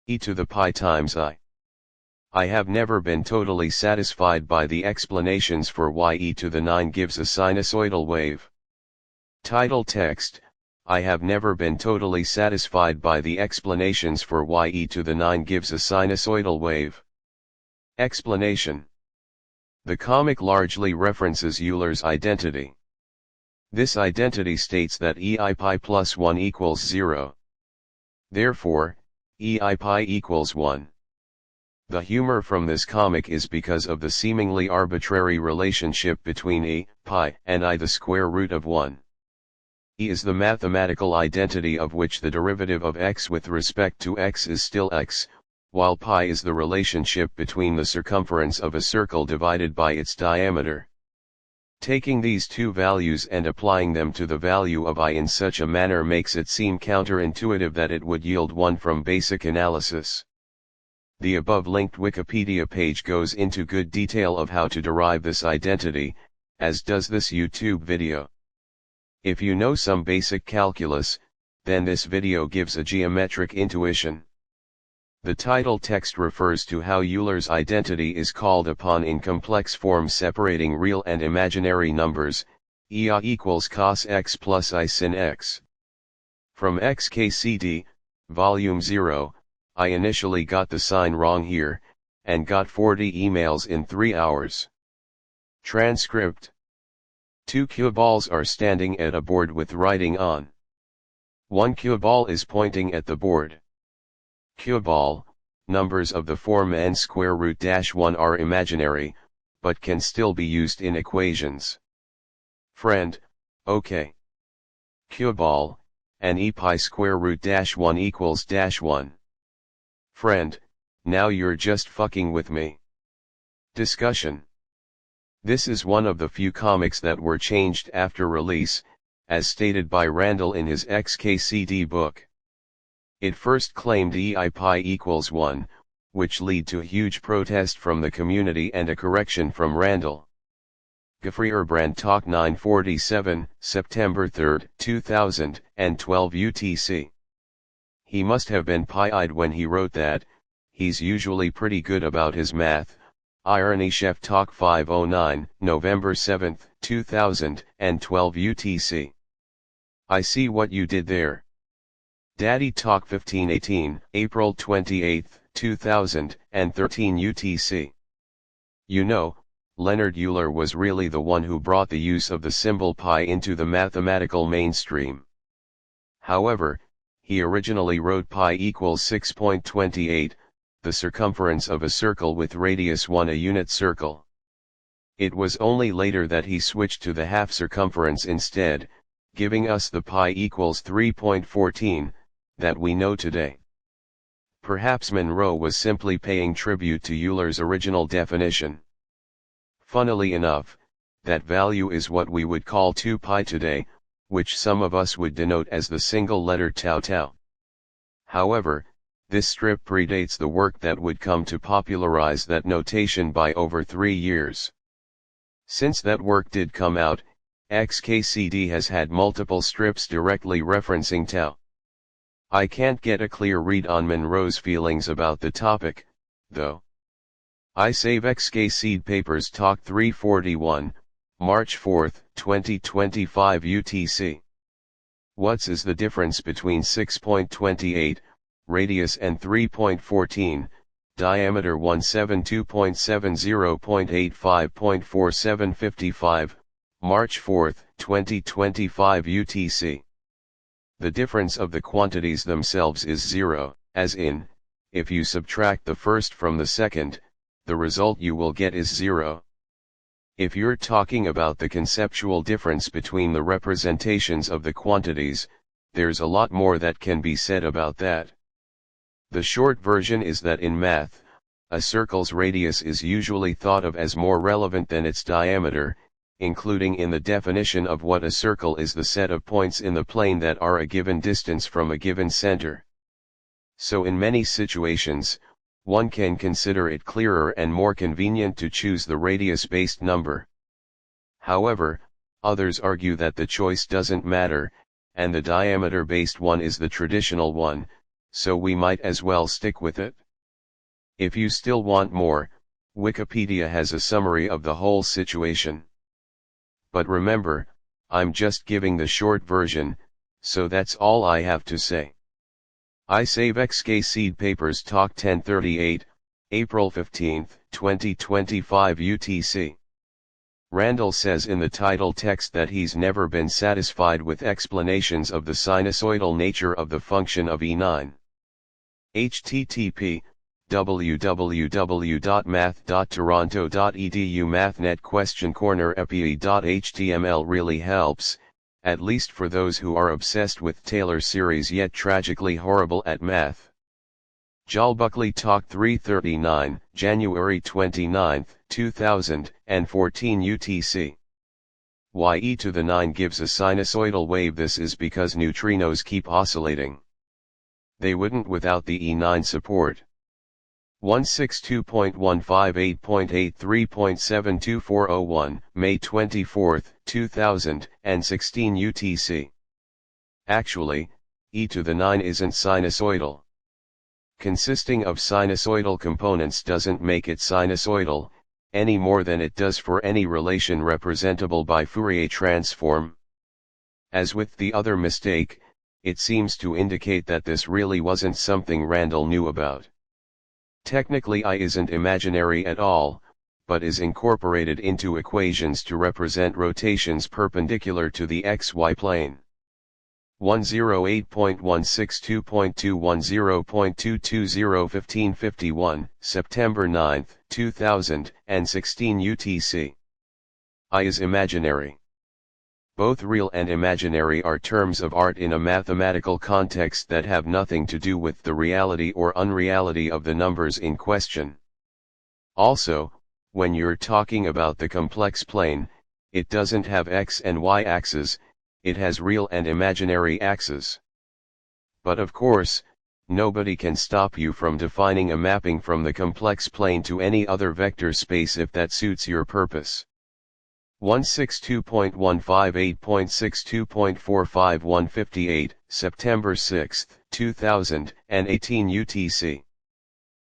e to the pi times I. I have never been totally satisfied by the explanations for why e to the 9 gives a sinusoidal wave. Title text: I have never been totally satisfied by the explanations for why e to the 9 gives a sinusoidal wave. Explanation: the comic largely references Euler's identity. This identity states that ei pi plus 1 equals 0. Therefore, ei pi equals 1. The humor from this comic is because of the seemingly arbitrary relationship between e, pi, and I the square root of 1. E is the mathematical identity of which the derivative of x with respect to x is still x, while pi is the relationship between the circumference of a circle divided by its diameter. Taking these two values and applying them to the value of I in such a manner makes it seem counterintuitive that it would yield 1 from basic analysis. The above linked Wikipedia page goes into good detail of how to derive this identity, as does this YouTube video. If you know some basic calculus, then this video gives a geometric intuition. The title text refers to how Euler's identity is called upon in complex form separating real and imaginary numbers, EA equals cos x plus I sin x. From xkcd, volume 0, I initially got the sign wrong here, and got 40 emails in 3 hours. Transcript: 2 cue balls are standing at a board with writing on. One cue ball is pointing at the board. Cue ball, numbers of the form n square root dash 1 are imaginary, but can still be used in equations. Friend: okay. Cue ball, n e pi square root dash 1 equals dash 1. Friend: now you're just fucking with me. Discussion: this is one of the few comics that were changed after release, as stated by Randall in his xkcd book. It first claimed ei pi equals 1, which led to huge protest from the community and a correction from Randall. Gefrierbrand Talk 947, September 3, 2012 UTC. He must have been pie-eyed when he wrote that. He's usually pretty good about his math. Irony Chef Talk 509, November 7, 2012 UTC. I see what you did there. Daddy Talk 1518, April 28, 2013 UTC. You know, Leonhard Euler was really the one who brought the use of the symbol pi into the mathematical mainstream. However, he originally wrote pi equals 6.28, the circumference of a circle with radius 1, a unit circle. It was only later that he switched to the half circumference instead, giving us the pi equals 3.14, that we know today. Perhaps Monroe was simply paying tribute to Euler's original definition. Funnily enough, that value is what we would call 2 pi today, which some of us would denote as the single letter tau tau. However, this strip predates the work that would come to popularize that notation by over 3 years. Since that work did come out, xkcd has had multiple strips directly referencing tau. I can't get a clear read on Monroe's feelings about the topic, though. I save xkcd Papers Talk 341, March 4, 2025 UTC. What's is the difference between 6.28, radius and 3.14, diameter 172.70.85.4755, March 4, 2025 UTC. The difference of the quantities themselves is 0, as in, if you subtract the first from the second, the result you will get is 0. If you're talking about the conceptual difference between the representations of the quantities, there's a lot more that can be said about that. The short version is that in math, a circle's radius is usually thought of as more relevant than its diameter, including in the definition of what a circle is the set of points in the plane that are a given distance from a given center. So in many situations, one can consider it clearer and more convenient to choose the radius-based number. However, others argue that the choice doesn't matter, and the diameter-based one is the traditional one, so we might as well stick with it. If you still want more, Wikipedia has a summary of the whole situation. But remember, I'm just giving the short version, so that's all I have to say. I save xkcd Papers Talk 1038, April 15, 2025 UTC. Randall says in the title text that he's never been satisfied with explanations of the sinusoidal nature of the function of E9. http www.math.toronto.edu MathNet Question Corner epi.html really helps, at least for those who are obsessed with Taylor series yet tragically horrible at math. Joel Buckley Talk 339, January 29, 2014 UTC. Why e to the 9 gives a sinusoidal wave? This is because neutrinos keep oscillating. They wouldn't without the E9 support. 162.158.83.72401, May 24, 2016 UTC. Actually, e to the 9 isn't sinusoidal. Consisting of sinusoidal components doesn't make it sinusoidal, any more than it does for any relation representable by Fourier transform. As with the other mistake, it seems to indicate that this really wasn't something Randall knew about. Technically I isn't imaginary at all, but is incorporated into equations to represent rotations perpendicular to the xy plane. 108.162.210.220 September 9, 2016 UTC. I is imaginary. Both real and imaginary are terms of art in a mathematical context that have nothing to do with the reality or unreality of the numbers in question. Also, when you're talking about the complex plane, it doesn't have x and y axes, it has real and imaginary axes. But of course, nobody can stop you from defining a mapping from the complex plane to any other vector space if that suits your purpose. 162.158.62.45158, September 6, 2018 UTC.